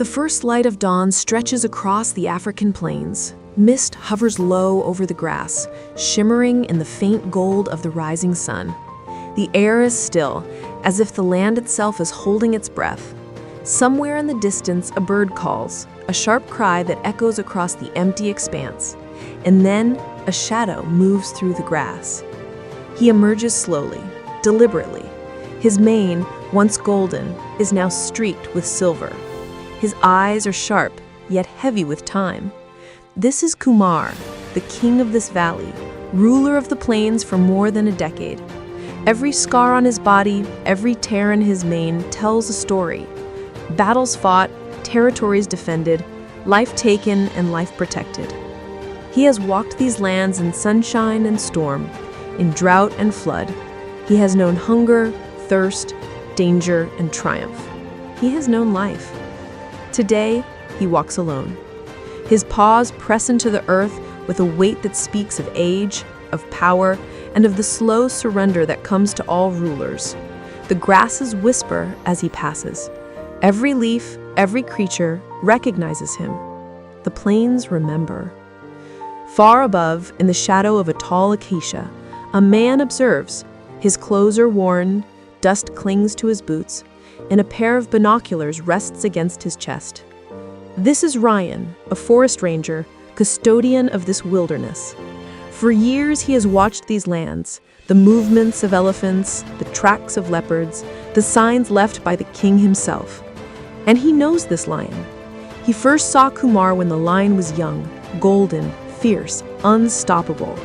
The first light of dawn stretches across the African plains. Mist hovers low over the grass, shimmering in the faint gold of the rising sun. The air is still, as if the land itself is holding its breath. Somewhere in the distance, a bird calls, a sharp cry that echoes across the empty expanse. And then, a shadow moves through the grass. He emerges slowly, deliberately. His mane, once golden, is now streaked with silver. His eyes are sharp, yet heavy with time. This is Kumar, the king of this valley, ruler of the plains for more than a decade. Every scar on his body, every tear in his mane tells a story. Battles fought, territories defended, life taken and life protected. He has walked these lands in sunshine and storm, in drought and flood. He has known hunger, thirst, danger, and triumph. He has known life. Today, he walks alone. His paws press into the earth with a weight that speaks of age, of power, and of the slow surrender that comes to all rulers. The grasses whisper as he passes. Every leaf, every creature recognizes him. The plains remember. Far above, in the shadow of a tall acacia, a man observes. His clothes are worn, dust clings to his boots, and a pair of binoculars rests against his chest. This is Ryan, a forest ranger, custodian of this wilderness. For years he has watched these lands, the movements of elephants, the tracks of leopards, the signs left by the king himself. And he knows this lion. He first saw Kumar when the lion was young, golden, fierce, unstoppable.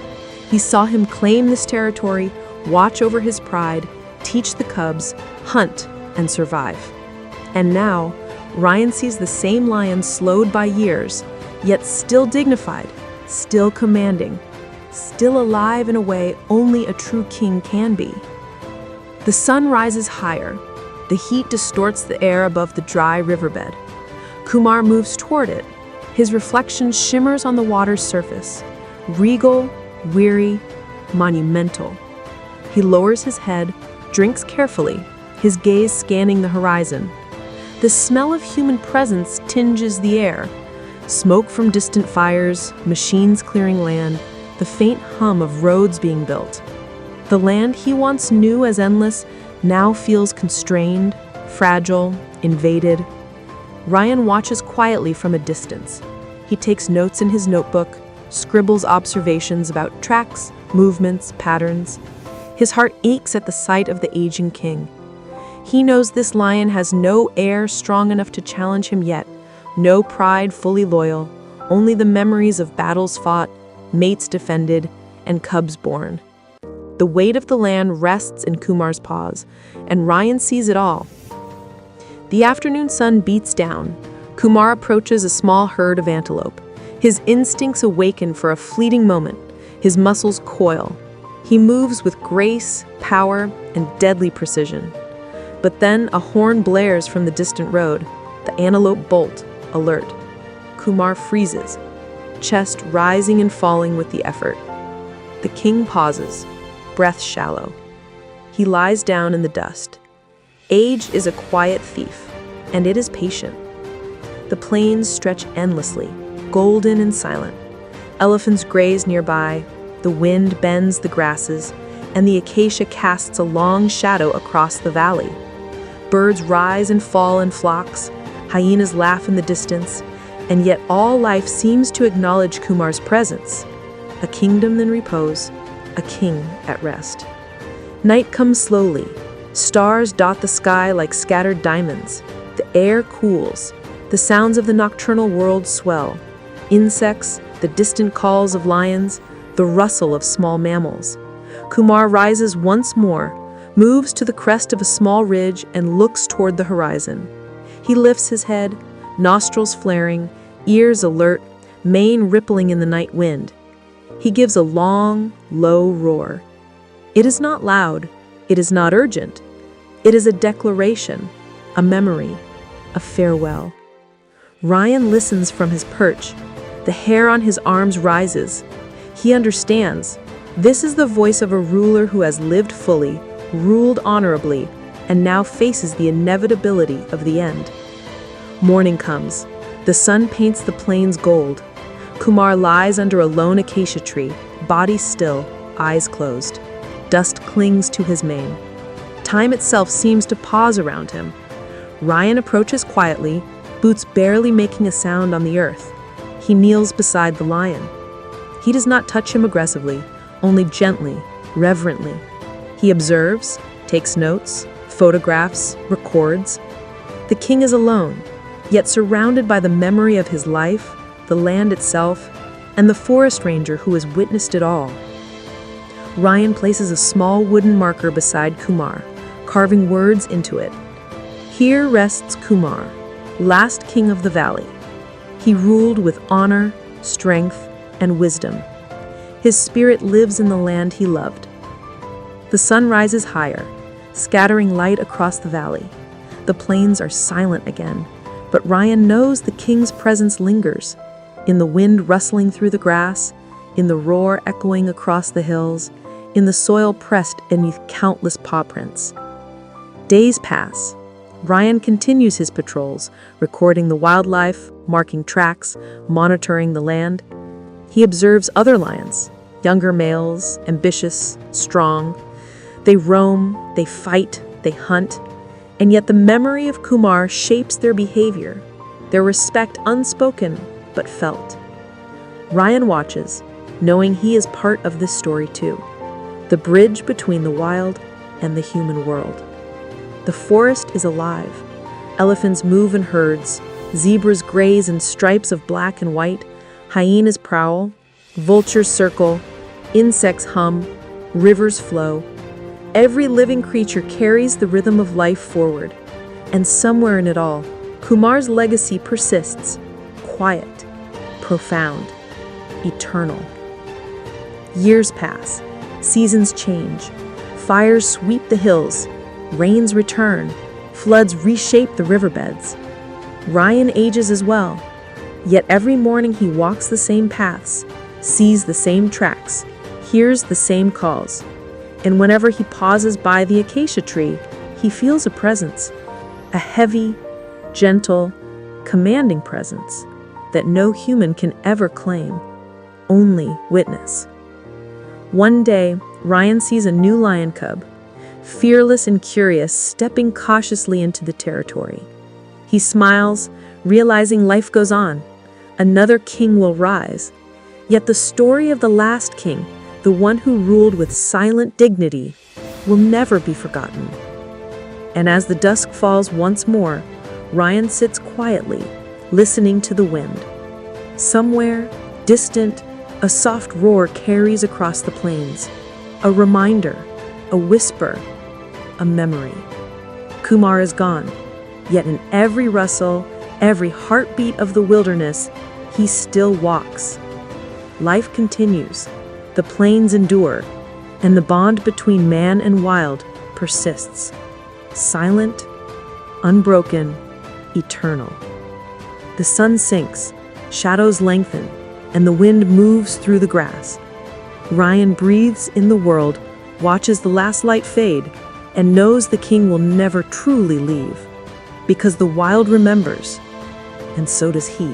He saw him claim this territory, watch over his pride, teach the cubs, hunt, and survive. And now, Ryan sees the same lion slowed by years, yet still dignified, still commanding, still alive in a way only a true king can be. The sun rises higher. The heat distorts the air above the dry riverbed. Kumar moves toward it. His reflection shimmers on the water's surface, regal, weary, monumental. He lowers his head, drinks carefully, his gaze scanning the horizon. The smell of human presence tinges the air. Smoke from distant fires, machines clearing land, the faint hum of roads being built. The land he once knew as endless now feels constrained, fragile, invaded. Ryan watches quietly from a distance. He takes notes in his notebook, scribbles observations about tracks, movements, patterns. His heart aches at the sight of the aging king. He knows this lion has no heir strong enough to challenge him yet, no pride fully loyal, only the memories of battles fought, mates defended, and cubs born. The weight of the land rests in Kumar's paws, and Ryan sees it all. The afternoon sun beats down. Kumar approaches a small herd of antelope. His instincts awaken for a fleeting moment. His muscles coil. He moves with grace, power, and deadly precision. But then a horn blares from the distant road. The antelope bolt, alert. Kumar freezes, chest rising and falling with the effort. The king pauses, breath shallow. He lies down in the dust. Age is a quiet thief, and it is patient. The plains stretch endlessly, golden and silent. Elephants graze nearby, the wind bends the grasses, and the acacia casts a long shadow across the valley. Birds rise and fall in flocks, hyenas laugh in the distance, and yet all life seems to acknowledge Kumar's presence. A kingdom in repose, a king at rest. Night comes slowly. Stars dot the sky like scattered diamonds. The air cools. The sounds of the nocturnal world swell. Insects, the distant calls of lions, the rustle of small mammals. Kumar rises once more, moves to the crest of a small ridge and looks toward the horizon. He lifts his head, nostrils flaring, ears alert, mane rippling in the night wind. He gives a long, low roar. It is not loud. It is not urgent. It is a declaration, a memory, a farewell. Ryan listens from his perch. The hair on his arms rises. He understands. This is the voice of a ruler who has lived fully, ruled honorably, and now faces the inevitability of the end. Morning comes. The sun paints the plains gold. Kumar lies under a lone acacia tree, body still, eyes closed. Dust clings to his mane. Time itself seems to pause around him. Ryan approaches quietly, boots barely making a sound on the earth. He kneels beside the lion. He does not touch him aggressively, only gently, reverently. He observes, takes notes, photographs, records. The king is alone, yet surrounded by the memory of his life, the land itself, and the forest ranger who has witnessed it all. Ryan places a small wooden marker beside Kumar, carving words into it. Here rests Kumar, last king of the valley. He ruled with honor, strength, and wisdom. His spirit lives in the land he loved. The sun rises higher, scattering light across the valley. The plains are silent again, but Ryan knows the king's presence lingers. In the wind rustling through the grass, in the roar echoing across the hills, in the soil pressed beneath countless paw prints. Days pass. Ryan continues his patrols, recording the wildlife, marking tracks, monitoring the land. He observes other lions, younger males, ambitious, strong. They roam, they fight, they hunt, and yet the memory of Kumar shapes their behavior, their respect unspoken but felt. Ryan watches, knowing he is part of this story too, the bridge between the wild and the human world. The forest is alive. Elephants move in herds, zebras graze in stripes of black and white, hyenas prowl, vultures circle, insects hum, rivers flow. Every living creature carries the rhythm of life forward, and somewhere in it all, Kumar's legacy persists, quiet, profound, eternal. Years pass, seasons change, fires sweep the hills, rains return, floods reshape the riverbeds. Ryan ages as well, yet every morning he walks the same paths, sees the same tracks, hears the same calls. And whenever he pauses by the acacia tree, he feels a presence, a heavy, gentle, commanding presence that no human can ever claim, only witness. One day, Ryan sees a new lion cub, fearless and curious, stepping cautiously into the territory. He smiles, realizing life goes on. Another king will rise. Yet the story of the last king, the one who ruled with silent dignity, will never be forgotten. And as the dusk falls once more, Ryan sits quietly, listening to the wind. Somewhere, distant, a soft roar carries across the plains. A reminder, a whisper, a memory. Kumar is gone, yet in every rustle, every heartbeat of the wilderness, he still walks. Life continues, the plains endure, and the bond between man and wild persists. Silent, unbroken, eternal. The sun sinks, shadows lengthen, and the wind moves through the grass. Ryan breathes in the world, watches the last light fade, and knows the king will never truly leave, because the wild remembers, and so does he.